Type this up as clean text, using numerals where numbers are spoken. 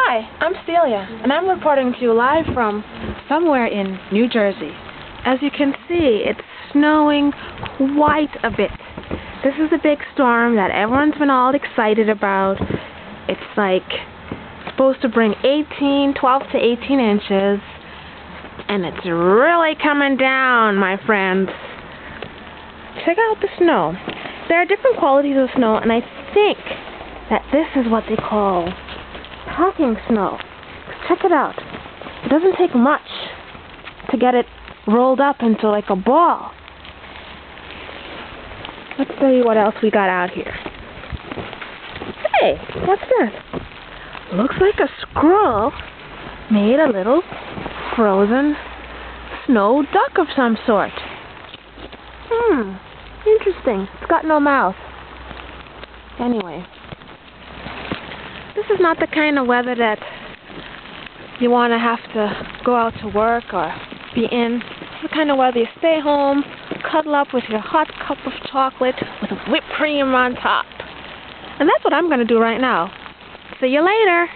Hi, I'm Celia, and I'm reporting to you live from somewhere in New Jersey. As you can see, it's snowing quite a bit. This is a big storm that everyone's been all excited about. It's like supposed to bring 12 to 18 inches, and it's really coming down, my friends. Check out the snow. There are different qualities of snow, and I think that this is what they call packing snow. Check it out. It doesn't take much to get it rolled up into like a ball. Let's see what else we got out here. Hey, what's that? Looks like a squirrel made a little frozen snow duck of some sort. Interesting. It's got no mouth. Anyway, this is not the kind of weather that you want to have to go out to work or be in. It's the kind of weather you stay home, cuddle up with your hot cup of chocolate with whipped cream on top. And that's what I'm going to do right now. See you later.